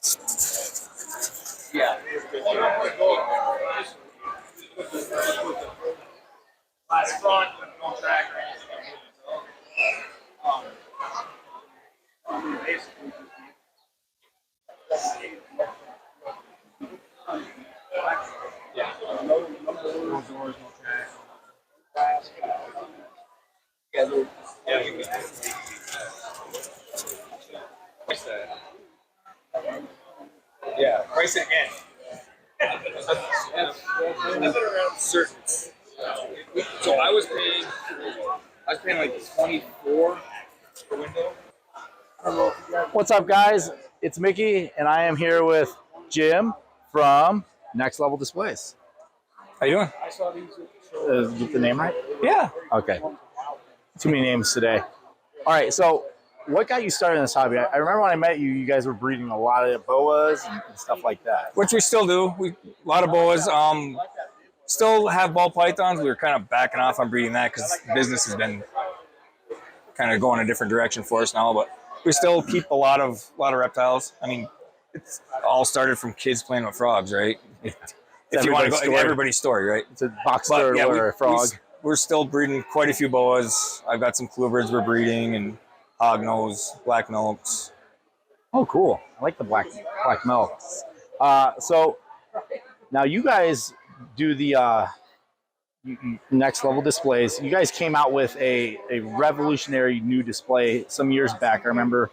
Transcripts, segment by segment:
Yeah. Yeah, price it again. Certain. So I was paying like 24 per window. What's up, guys? It's Mickey, and I am here with Jim from Next Level Displays. How you doing? Get the name right? Yeah. Okay. Too many names today. All right, so what got you started in this hobby? I remember when I met you, you guys were breeding a lot of boas and stuff like that. Which we still do. A lot of boas. Still have ball pythons. We were kind of backing off on breeding that because business has been kind of going a different direction for us now. But we still keep a lot of reptiles. I mean, it's all started from kids playing with frogs, right? If you want to go, everybody's story, right? It's a box turtle or a frog. We're still breeding quite a few boas. I've got some cluebirds we're breeding and hognose, black milks. Oh, cool. I like the black milks. So now you guys do the Next Level Displays. You guys came out with a revolutionary new display some years back. I remember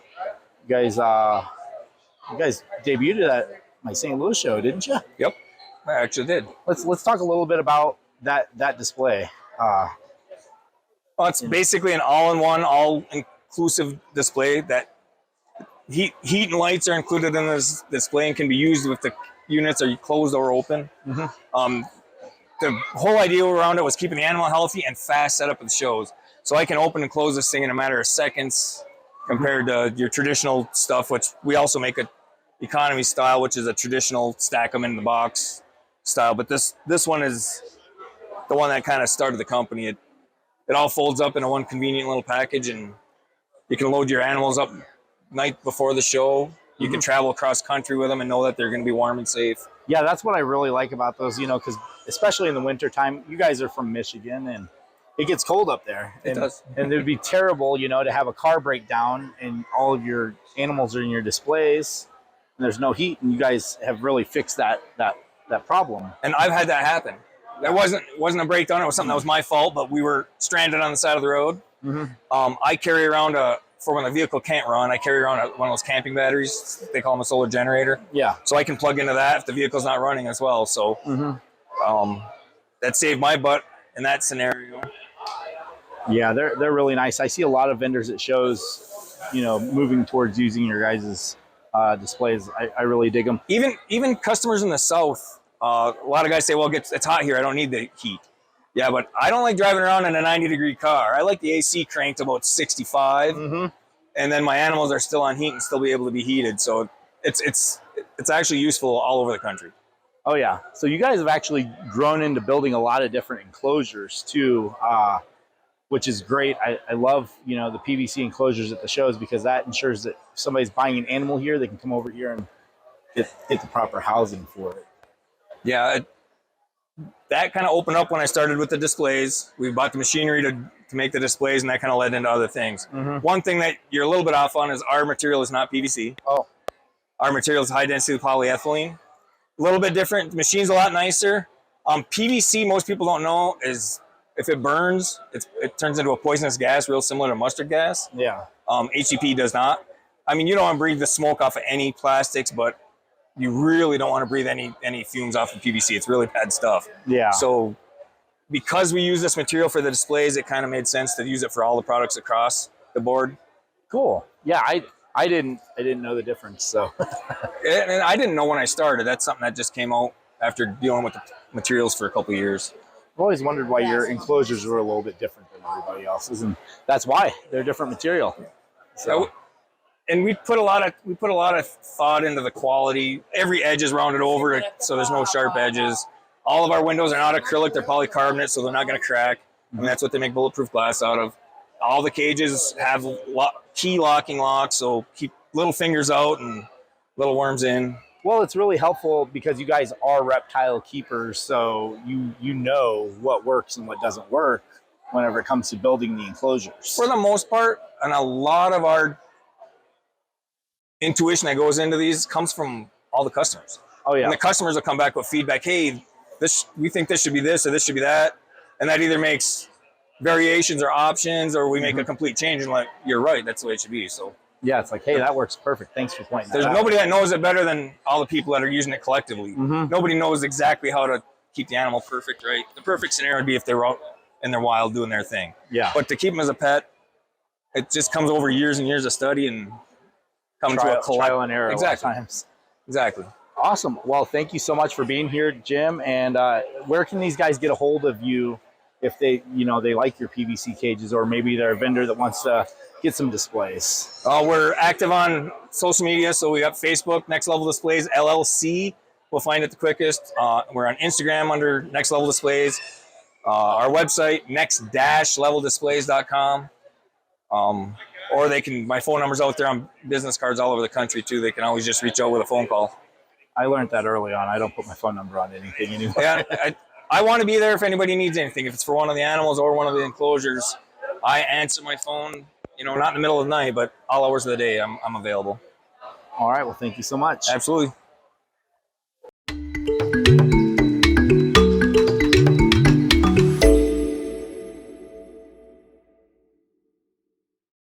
you guys debuted it at my St. Louis show, didn't you? Yep, I actually did. Let's talk a little bit about that display. Well, it's basically an all-in-one, all-inclusive display that heat and lights are included in this display and can be used with the units are closed or open. Mm-hmm. The whole idea around it was keeping the animal healthy and fast setup of the shows. So I can open and close this thing in a matter of seconds compared to your traditional stuff, which we also make a economy style, which is a traditional stack them in the box style. But this one is the one that kind of started the company. It all folds up into one convenient little package, and you can load your animals up night before the show. You can travel across country with them and know that they're going to be warm and safe. Yeah, that's what I really like about those, because especially in the winter time, you guys are from Michigan and it gets cold up there. It does. And it would be terrible, to have a car break down and all of your animals are in your displays and there's no heat, and you guys have really fixed that problem. And I've had that happen. It wasn't a breakdown. It was something that was my fault, but we were stranded on the side of the road. Mm-hmm. I carry around for when the vehicle can't run, I carry around one of those camping batteries. They call them a solar generator. Yeah. So I can plug into that if the vehicle's not running as well. So that saved my butt in that scenario. Yeah, they're really nice. I see a lot of vendors at shows, moving towards using your guys' displays. I really dig them. Even customers in the South, a lot of guys say, well, it's hot here. I don't need the heat. Yeah, but I don't like driving around in a 90-degree car. I like the AC cranked to about 65, and then my animals are still on heat and still be able to be heated. So it's actually useful all over the country. Oh, yeah. So you guys have actually grown into building a lot of different enclosures, too, which is great. I love, the PVC enclosures at the shows because that ensures that if somebody's buying an animal here, they can come over here and get the proper housing for it. Yeah, that kind of opened up when I started with the displays. We bought the machinery to make the displays, and that kind of led into other things. One thing that you're a little bit off on is our material is not PVC. Oh. Our material is high-density polyethylene. A little bit different. The machine's a lot nicer. PVC, most people don't know, is if it burns, it turns into a poisonous gas, real similar to mustard gas. Yeah. HEP does not. I mean, you don't want to breathe the smoke off of any plastics, but you really don't want to breathe any fumes off of PVC. It's really bad stuff. Yeah. So because we use this material for the displays, it kind of made sense to use it for all the products across the board. Cool. Yeah, I didn't know the difference. So and I didn't know when I started. That's something that just came out after dealing with the materials for a couple of years. I've always wondered why your enclosures were a little bit different than everybody else's, and that's why they're different material. So. And we put a lot of thought into the quality. Every edge is rounded over, so there's no sharp edges. All of our windows are not acrylic; they're polycarbonate, so they're not going to crack. And that's what they make bulletproof glass out of. All the cages have key locking locks, so keep little fingers out and little worms in. Well, it's really helpful because you guys are reptile keepers, so you know what works and what doesn't work whenever it comes to building the enclosures. For the most part, and a lot of our intuition that goes into these comes from all the customers. Oh yeah. And the customers will come back with feedback. Hey, we think this should be this or this should be that, and that either makes variations or options, or we make a complete change. And like, you're right, that's the way it should be. So yeah, it's like, hey, that works perfect. Thanks for pointing that out. there's nobody that knows it better than all the people that are using it collectively. Nobody knows exactly how to keep the animal perfect, right? The perfect scenario would be if they were out in their wild doing their thing. Yeah. But to keep them as a pet, it just comes over years and years of study and coming to a trial and error. Exactly. A lot of times. Exactly. Awesome. Well, thank you so much for being here, Jim. And where can these guys get a hold of you if they like your PVC cages, or maybe they're a vendor that wants to get some displays? We're active on social media, so we got Facebook, Next Level Displays LLC. We'll find it the quickest. We're on Instagram under Next Level Displays. Our website, next-leveldisplays.com. Or they can, my phone number's out there on business cards all over the country too. They can always just reach out with a phone call. I learned that early on. I don't put my phone number on anything anymore. Yeah, I want to be there if anybody needs anything. If it's for one of the animals or one of the enclosures, I answer my phone, not in the middle of the night, but all hours of the day I'm available. All right. Well, thank you so much. Absolutely.